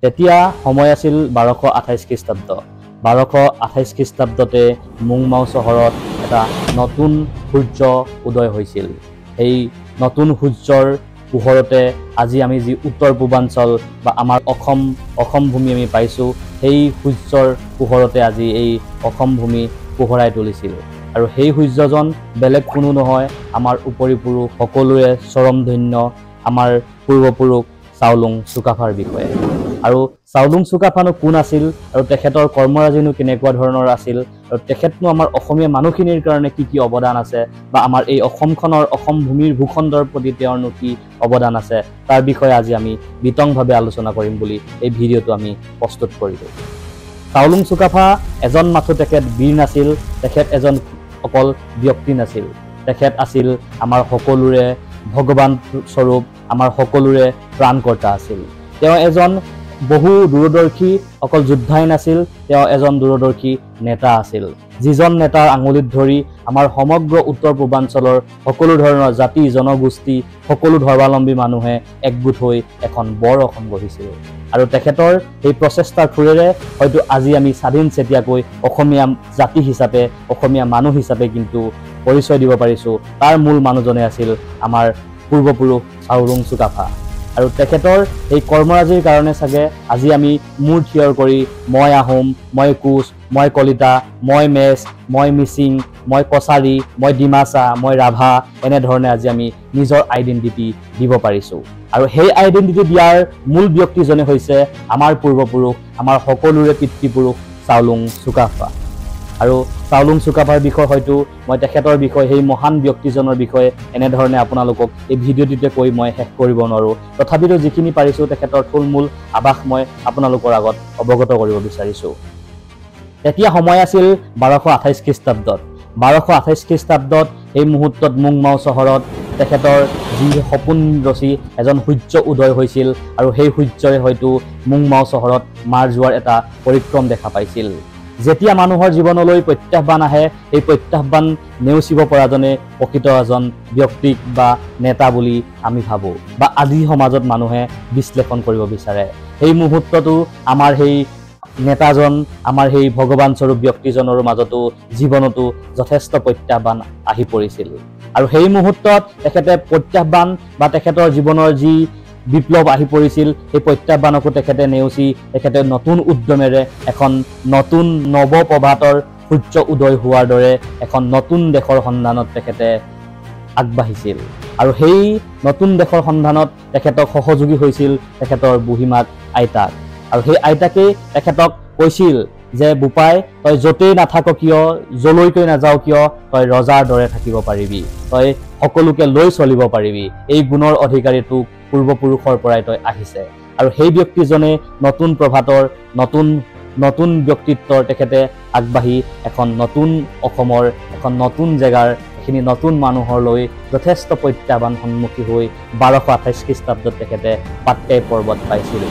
তেতিয়া সময় আছিল 1228 খ্ৰীষ্টাব্দ 1228 খ্ৰীষ্টাব্দতে মুংমাও চহৰত এটা নতুন সূৰ্য উদয় হৈছিল। এই নতুন সূৰ্যৰ পোহৰতে আজি আমি যি উত্তৰ পূৰ্বাঞ্চল বা আমাৰ অসম ভূমি আমি পাইছোঁ, সেই সূৰ্যৰ পোহৰতে আজি এই অসম ভূমি পোহৰাই তুলিছিল। আৰু সেই সূৰ্যজন বেলেগ কোনো নহয়, আমাৰ উপৰিপুৰুষ সকলোৰে চৰমধন্য আমাৰ পূৰ্বপুৰুষ চাওলুং চুকাফাৰ বিষয়ে। আৰু চাওলুং চুকাফানো কোন আছিল আৰু তেখেতৰ কৰ্মৰাজিনো কেনেকুৱা ধৰণৰ আছিল আৰু তেখেতনো আমাৰ অসমীয়া মানুহখিনিৰ কাৰণে কি অৱদান আছে বা আমাৰ এই অসমখনৰ অসম ভূমিৰ ভূখণ্ডৰ প্ৰতি তেওঁৰনো কি অৱদান আছে, তাৰ বিষয়ে আজি আমি বিতংভাৱে আলোচনা কৰিম বুলি এই ভিডিঅ'টো আমি প্ৰস্তুত কৰিলোঁ। চাওলুং চুকাফা এজন মাথো তেখেত বীৰ নাছিল, তেখেত এজন অকল ব্যক্তি নাছিল, তেখেত আছিল আমাৰ সকলোৰে ভগৱান স্বৰূপ, আমাৰ সকলোৰে প্ৰাণকৰ্তা আছিল। তেওঁ এজন বহু দূৰদৰ্শী অকল যোদ্ধাই নাছিল, তেওঁ এজন দূৰদৰ্শী নেতা আছিল, যিজন নেতাৰ আঙুলিত ধৰি আমাৰ সমগ্ৰ উত্তৰ পূৰ্বাঞ্চলৰ সকলো ধৰণৰ জাতি জনগোষ্ঠী সকলো ধৰ্মাৱলম্বী মানুহে একগোট হৈ এখন বৰ অসম গঢ়িছিল। আৰু তেখেতৰ এই প্ৰচেষ্টাৰ থোৰেৰে হয়তো আজি আমি স্বাধীন চেতিয়াকৈ অসমীয়া জাতি হিচাপে অসমীয়া মানুহ হিচাপে কিন্তু পৰিচয় দিব পাৰিছোঁ। তাৰ মূল মানুহজনে আছিল আমাৰ পূৰ্বপুৰুষ চাওলুং চুকাফা। আৰু তেখেতৰ এই কৰ্মৰাজিৰ কাৰণে চাগে আজি আমি মূৰ থিয় কৰি মই আহোম, মই কোচ, মই কলিতা, মই মেচ, মই মিচিং, মই কছাৰী, মই ডিমাচা, মই ৰাভা এনেধৰণে আজি আমি নিজৰ আইডেণ্টিটি দিব পাৰিছোঁ। আৰু সেই আইডেণ্টিটি দিয়াৰ মূল ব্যক্তিজনে হৈছে আমাৰ পূৰ্বপুৰুষ, আমাৰ সকলোৰে পিতৃপুৰুষ চাওলুং চুকাফা। আৰু চাওলুং চুকাফাৰ বিষয়ে হয়তো মই তেখেতৰ বিষয়ে সেই মহান ব্যক্তিজনৰ বিষয়ে এনেধৰণে আপোনালোকক এই ভিডিঅ'টিতে কৈ মই শেষ কৰিব নোৱাৰোঁ। তথাপিতো যিখিনি পাৰিছোঁ তেখেতৰ থুলমূল আভাস মই আপোনালোকৰ আগত অৱগত কৰিব বিচাৰিছোঁ। তেতিয়া সময় আছিল 1228 খ্ৰীষ্টাব্দত 1228 খ্ৰীষ্টাব্দত এই মুহূৰ্তত মুংমাও চহৰত তেখেতৰ যি সপোন ৰচি এজন সূৰ্য উদয় হৈছিল আৰু সেই সূৰ্যৰে হয়তো মুংমাও চহৰত মাৰ যোৱাৰ এটা পৰিক্ৰম দেখা পাইছিল। যেতিয়া মানুহৰ জীৱনলৈ প্ৰত্যাহ্বান আহে, এই প্ৰত্যাহ্বান নেওচিব পৰাজনে প্ৰকৃত এজন ব্যক্তিক বা নেতা বুলি আমি ভাবোঁ বা আজি সমাজত মানুহে বিশ্লেষণ কৰিব বিচাৰে। সেই মুহূৰ্ততো আমাৰ সেই নেতাজন, আমাৰ সেই ভগৱান স্বৰূপ ব্যক্তিজনৰ মাজতো জীৱনতো যথেষ্ট প্ৰত্যাহ্বান আহি পৰিছিল। আৰু সেই মুহূৰ্তত তেখেতে প্ৰত্যাহ্বান বা তেখেতৰ জীৱনৰ যি বিপ্লৱ আহি পৰিছিল, সেই প্ৰত্যাহ্বানকো তেখেতে নেওচি তেখেতে নতুন উদ্যমেৰে এখন নতুন নৱপ্ৰভাতৰ সূৰ্য উদয় হোৱাৰ দৰে এখন নতুন দেশৰ সন্ধানত তেখেতে আগবাঢ়িছিল। আৰু সেই নতুন দেশৰ সন্ধানত তেখেতক সহযোগী হৈছিল তেখেতৰ বুঢ়ীমাক আইতাক। আৰু সেই আইতাকেই তেখেতক কৈছিল যে বোপাই, তই য'তেই নাথাক কিয়, যলৈকৈ নাযাও কিয়, তই ৰজাৰ দৰে থাকিব পাৰিবি, তই সকলোকে লৈ চলিব পাৰিবি, এই গুণৰ অধিকাৰী তোক পূৰ্বপুৰুষৰ পৰাই তই আহিছে। আৰু সেই ব্যক্তিজনে নতুন প্ৰভাতৰ নতুন ব্যক্তিত্বৰ তেখেতে আগবাঢ়ি এখন নতুন অসমৰ এখন নতুন জেগাৰ এইখিনি নতুন মানুহলৈ যথেষ্ট প্ৰত্যাহ্বান সন্মুখী হৈ 1228 খ্ৰীষ্টাব্দত তেখেতে পাটকাই পৰ্বত পাইছিল।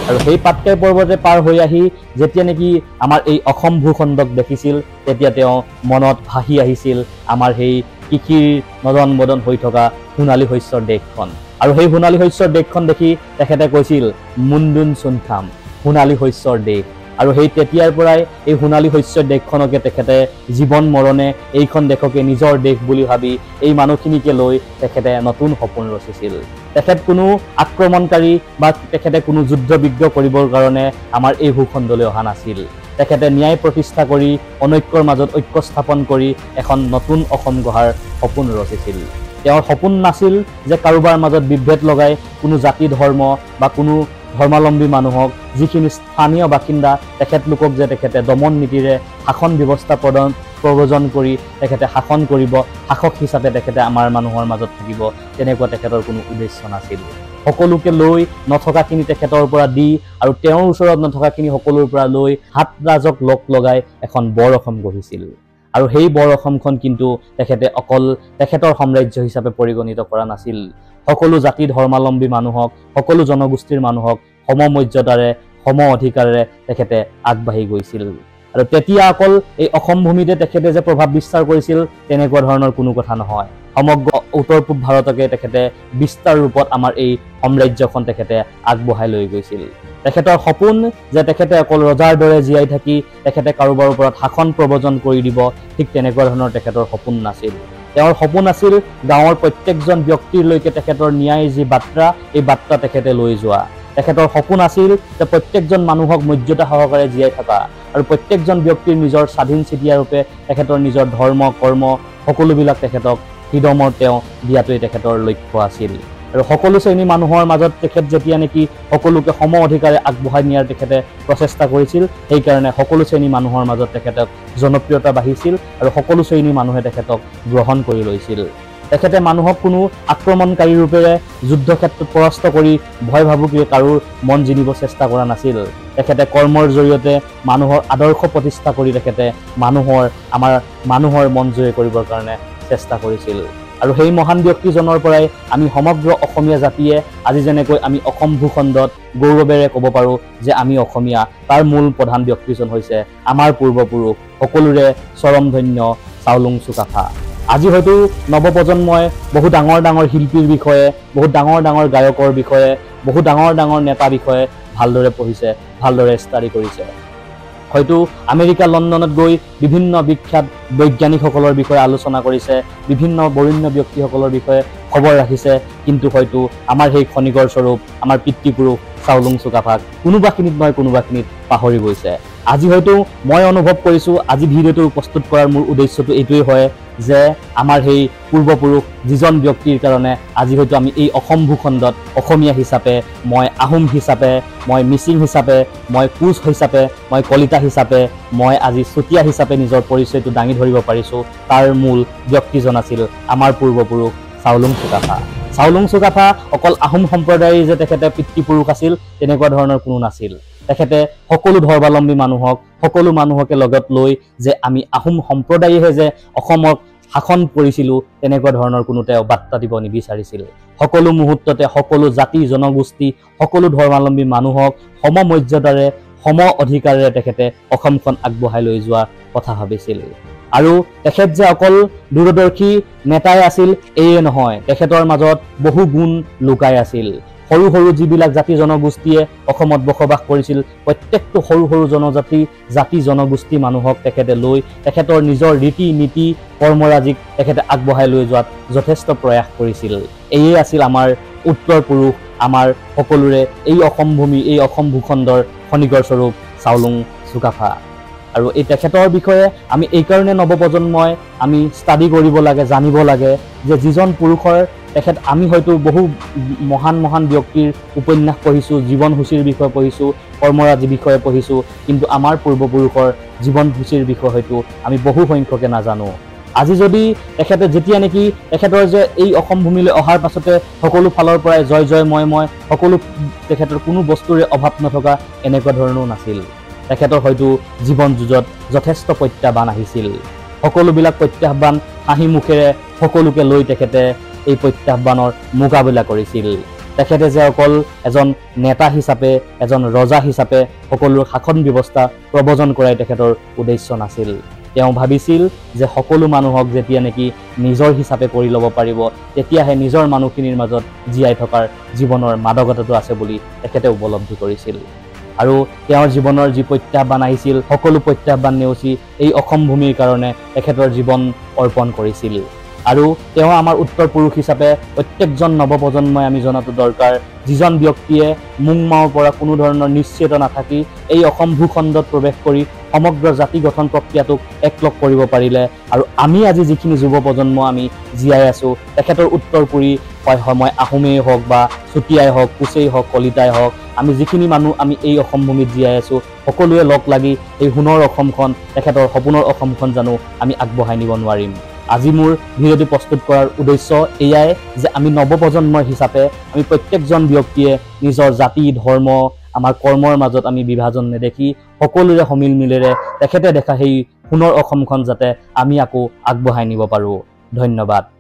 আৰু সেই পাটকাই পৰ্বতে পাৰ হৈ আহি যেতিয়া নেকি আমাৰ এই অসম ভূখণ্ডক দেখিছিল, তেতিয়া তেওঁ মনত ভাহি আহিছিল আমাৰ সেই কৃষিৰ নদন বদন হৈ থকা সোণালী শস্যৰ দেশখন। আৰু সেই সোণালী শস্যৰ দেশখন দেখি তেখেতে কৈছিল মুণ্ডুন চুনখাম, সোণালী শস্যৰ দেশ। আৰু সেই তেতিয়াৰ পৰাই এই সোণালী শস্যৰ দেশখনকে তেখেতে জীৱন মৰণে এইখন দেশকে নিজৰ দেশ বুলি ভাবি এই মানুহখিনিকে লৈ তেখেতে নতুন সপোন ৰচিছিল। তেখেত কোনো আক্ৰমণকাৰী বা তেখেতে কোনো যুদ্ধ বিগ্ৰহ কৰিবৰ কাৰণে আমাৰ এই ভূখণ্ডলৈ অহা নাছিল। তেখেতে ন্যায় প্ৰতিষ্ঠা কৰি অনৈক্যৰ মাজত ঐক্য স্থাপন কৰি এখন নতুন অসম গঢ়াৰ সপোন ৰচিছিল। তেওঁৰ সপোন নাছিল যে কাৰোবাৰ মাজত বিভেদ লগাই কোনো জাতি ধৰ্ম বা কোনো ধৰ্মাৱলম্বী মানুহক, যিখিনি স্থানীয় বাসিন্দা তেখেতলোকক যে তেখেতে দমন নীতিৰে শাসন ব্যৱস্থা প্ৰৱৰ্তন কৰি তেখেতে শাসন কৰিব, শাসক হিচাপে তেখেতে আমাৰ মানুহৰ মাজত থাকিব, তেনেকুৱা তেখেতৰ কোনো উদ্দেশ্য নাছিল। সকলোকে লৈ নথকাখিনি তেখেতৰ পৰা দি আৰু তেওঁৰ ওচৰত নথকাখিনি সকলোৰ পৰা লৈ হাত ৰাজক লগ লগাই এখন বৰ অসম গঢ়িছিল। আৰু সেই বৰ অসমখন কিন্তু তেখেতে অকল তেখেতৰ সাম্ৰাজ্য হিচাপে পৰিগণিত কৰা নাছিল। সকলো জাতি ধৰ্মাৱলম্বী মানুহক, সকলো জনগোষ্ঠীৰ মানুহক সমমৰ্যাদাৰে সম অধিকাৰেৰে তেখেতে আগবাঢ়ি গৈছিল। আৰু তেতিয়া অকল এই অসম ভূমিতে তেখেতে যে প্ৰভাৱ বিস্তাৰ কৰিছিল তেনেকুৱা ধৰণৰ কোনো কথা নহয়। সমগ্ৰ উত্তৰ পূব ভাৰতকে তেখেতে বিস্তাৰ ৰূপত আমাৰ এই সাম্ৰাজ্যখন তেখেতে আগবঢ়াই লৈ গৈছিল। তেখেতৰ সপোন যে তেখেতে অকল ৰজাৰ দৰে জীয়াই থাকি তেখেতে কাৰোবাৰ ওপৰত শাসন প্ৰবজন কৰি দিব, ঠিক তেনেকুৱা ধৰণৰ তেখেতৰ সপোন নাছিল। তেওঁৰ সপোন আছিল গাঁৱৰ প্ৰত্যেকজন ব্যক্তিলৈকে তেখেতৰ ন্যায় যি বাৰ্তা, এই বাৰ্তা তেখেতে লৈ যোৱা। তেখেতৰ সপোন আছিল যে প্ৰত্যেকজন মানুহক মৰ্যাদা সহকাৰে জীয়াই থকা আৰু প্ৰত্যেকজন ব্যক্তিৰ নিজৰ স্বাধীন চিতিয়া ৰূপে তেখেতৰ নিজৰ ধৰ্ম কৰ্ম সকলোবিলাক তেখেতক ফ্ৰীডমৰ তেওঁ দিয়াটোৱেই তেখেতৰ লক্ষ্য আছিল। আৰু সকলো শ্ৰেণীৰ মানুহৰ মাজত তেখেত যেতিয়া নেকি সকলোকে সম অধিকাৰে আগবঢ়াই নিয়াৰ তেখেতে প্ৰচেষ্টা কৰিছিল, সেইকাৰণে সকলো শ্ৰেণীৰ মানুহৰ মাজত তেখেতক জনপ্ৰিয়তা বাঢ়িছিল আৰু সকলো শ্ৰেণীৰ মানুহে তেখেতক গ্ৰহণ কৰি লৈছিল। তেখেতে মানুহক কোনো আক্ৰমণকাৰী ৰূপেৰে যুদ্ধক্ষেত্ৰত পৰাস্ত কৰি ভয় ভাবুকিৰে কাৰোৰ মন জিনিব চেষ্টা কৰা নাছিল। তেখেতে কৰ্মৰ জৰিয়তে মানুহৰ আদৰ্শ প্ৰতিষ্ঠা কৰি তেখেতে মানুহৰ মন জয় কৰিবৰ কাৰণে চেষ্টা কৰিছিল। আৰু সেই মহান ব্যক্তিজনৰ পৰাই আমি সমগ্ৰ অসমীয়া জাতিয়ে আজি যেনেকৈ আমি অসম ভূখণ্ডত গৌৰৱেৰে ক'ব পাৰোঁ যে আমি অসমীয়া, তাৰ মূল প্ৰধান ব্যক্তিজন হৈছে আমাৰ পূৰ্বপুৰুষ সকলোৰে চৰমধন্য চাওলুং চুকাফা। আজি হয়তো নৱপ্ৰজন্মই বহু ডাঙৰ ডাঙৰ শিল্পীৰ বিষয়ে, বহুত ডাঙৰ ডাঙৰ গায়কৰ বিষয়ে, বহু ডাঙৰ ডাঙৰ নেতা বিষয়ে ভালদৰে পঢ়িছে, ভালদৰে ষ্টাডি কৰিছে। হয়তো আমেৰিকা লণ্ডনত গৈ বিভিন্ন বিখ্যাত বৈজ্ঞানিকসকলৰ বিষয়ে আলোচনা কৰিছে, বিভিন্ন বৰেণ্য ব্যক্তিসকলৰ বিষয়ে খবৰ ৰাখিছে, কিন্তু হয়তো আমাৰ সেই খনিকৰ স্বৰূপ আমাৰ পিতৃপুৰুষ চাওলুং চুকাফাক কোনোবাখিনিত নহয় কোনোবাখিনিত পাহৰি গৈছে। আজি হয়তো মই অনুভৱ কৰিছোঁ, আজি ভিডিঅ'টো প্ৰস্তুত কৰাৰ মোৰ উদ্দেশ্যটো এইটোৱেই হয় যে আমাৰ সেই পূৰ্বপুৰুষ যিজন ব্যক্তিৰ কাৰণে আজি হয়তো আমি এই অসম ভূখণ্ডত অসমীয়া হিচাপে, মই আহোম হিচাপে, মই মিচিং হিচাপে, মই কোচ হিচাপে, মই কলিতা হিচাপে, মই আজি চুতীয়া হিচাপে নিজৰ পৰিচয়টো দাঙি ধৰিব পাৰিছোঁ। তাৰ মূল ব্যক্তিজন আছিল আমাৰ পূৰ্বপুৰুষ চাওলুং চুকাফা। চাওলুং চুকাফা অকল আহোম সম্প্ৰদায়ৰ যে তেখেতে পিতৃপুৰুষ আছিল তেনেকুৱা ধৰণৰ কোনো নাছিল। তেখেতে সকলো ধৰ্মাৱলম্বী মানুহক, সকলো মানুহকে লগত লৈ যে আমি আহোম সম্প্ৰদায়েহে যে অসমক শাসন কৰিছিলোঁ তেনেকুৱা ধৰণৰ কোনো তেওঁ বাৰ্তা দিব নিবিচাৰিছিল। সকলো মুহূৰ্ততে সকলো জাতি জনগোষ্ঠী, সকলো ধৰ্মাৱলম্বী মানুহক সমমৰ্যাদাৰে সম অধিকাৰেৰে তেখেতে অসমখন আগবঢ়াই লৈ যোৱা কথা ভাবিছিল। আৰু তেখেত যে অকল দূৰদৰ্শী নেতাই আছিল এয়ে নহয়, তেখেতৰ মাজত বহু গুণ লুকাই আছিল। সৰু সৰু যিবিলাক জাতি জনগোষ্ঠীয়ে অসমত বসবাস কৰিছিল, প্ৰত্যেকটো সৰু সৰু জাতি জনগোষ্ঠী মানুহক তেখেতে লৈ তেখেতৰ নিজৰ ৰীতি নীতি কৰ্মৰাজিক তেখেতে আগবঢ়াই লৈ যোৱাত যথেষ্ট প্ৰয়াস কৰিছিল। এয়ে আছিল আমাৰ উত্তৰ পুৰুষ, আমাৰ সকলোৰে এই অসম ভূমি, এই অসম ভূখণ্ডৰ খনিকৰ স্বৰূপ চাওলুং চুকাফা। আৰু এই তেখেতৰ বিষয়ে আমি এইকাৰণে নৱপ্ৰজন্মই আমি ষ্টাডি কৰিব লাগে, জানিব লাগে যে যিজন পুৰুষৰ তেখেত আমি হয়তো বহু মহান মহান ব্যক্তিৰ উপন্যাস পঢ়িছোঁ, জীৱনসূচীৰ বিষয়ে পঢ়িছোঁ, কৰ্মৰাজিৰ বিষয়ে পঢ়িছোঁ, কিন্তু আমাৰ পূৰ্বপুৰুষৰ জীৱনসূচীৰ বিষয়ে হয়তো আমি বহু সংখ্যকে নাজানো। আজি যদি তেখেতে যেতিয়া নেকি তেখেতৰ যে এই অসম ভূমিলৈ অহাৰ পাছতে সকলো ফালৰ পৰাই জয় জয় মই সকলো তেখেতৰ কোনো বস্তুৰে অভাৱ নথকা এনেকুৱা ধৰণৰো নাছিল। তেখেতৰ হয়তো জীৱন যুঁজত যথেষ্ট প্ৰত্যাহ্বান আহিছিল। সকলোবিলাক প্ৰত্যাহ্বান হাঁহি মুখেৰে সকলোকে লৈ তেখেতে এই প্ৰত্যাহ্বানৰ মোকাবিলা কৰিছিল। তেখেতে যে অকল এজন নেতা হিচাপে, এজন ৰজা হিচাপে সকলো শাসন ব্যৱস্থা প্ৰবৰ্তন কৰাই তেখেতৰ উদ্দেশ্য নাছিল। তেওঁ ভাবিছিল যে সকলো মানুহক যেতিয়া নেকি নিজৰ হিচাপে কৰি ল'ব পাৰিব, তেতিয়াহে নিজৰ মানুহখিনিৰ মাজত জীয়াই থকাৰ জীৱনৰ মাদকতাটো আছে বুলি তেখেতে উপলব্ধি কৰিছিল। আৰু তেওঁৰ জীৱনৰ যি প্ৰত্যাহ্বান আহিছিল, সকলো প্ৰত্যাহ্বান নেওচি এই অসম ভূমিৰ কাৰণে তেখেতৰ জীৱন অৰ্পণ কৰিছিল। আৰু তেওঁ আমাৰ উত্তৰ পুৰুষ হিচাপে প্ৰত্যেকজন নৱপ্ৰজন্মই আমি জনাটো দৰকাৰ, যিজন ব্যক্তিয়ে মুংমাওৰ পৰা কোনো ধৰণৰ নিশ্চিত নাথাকি এই অসম ভূখণ্ডত প্ৰৱেশ কৰি সমগ্ৰ জাতি গঠন প্ৰক্ৰিয়াটোক একলগ কৰিব পাৰিলে। আৰু আমি আজি যিখিনি যুৱ প্ৰজন্ম আমি জীয়াই আছোঁ, তেখেতৰ উত্তৰপুৰী মই আহোমেই হওক বা চুতীয়াই হওক, কোচেই হওক, কলিতাই হওক, আমি যিখিনি মানুহ আমি এই অসম ভূমিত জীয়াই আছোঁ, সকলোৱে লগ লাগি এই সোণৰ অসমখন, তেখেতৰ সপোনৰ অসমখন জানো আমি আগবঢ়াই নিব নোৱাৰিম। আজি মোৰ ভিডিঅ'টো প্ৰস্তুত কৰাৰ উদ্দেশ্য এয়াই যে আমি নৱপ্ৰজন্মৰ হিচাপে আমি প্ৰত্যেকজন ব্যক্তিয়ে নিজৰ জাতি ধৰ্ম আমাৰ কৰ্মৰ মাজত আমি বিভাজন নেদেখি সকলোৰে সমিল মিলেৰে তেখেতে দেখা সেই সোণৰ অসমখন যাতে আমি আকৌ আগবঢ়াই নিব পাৰোঁ। ধন্যবাদ।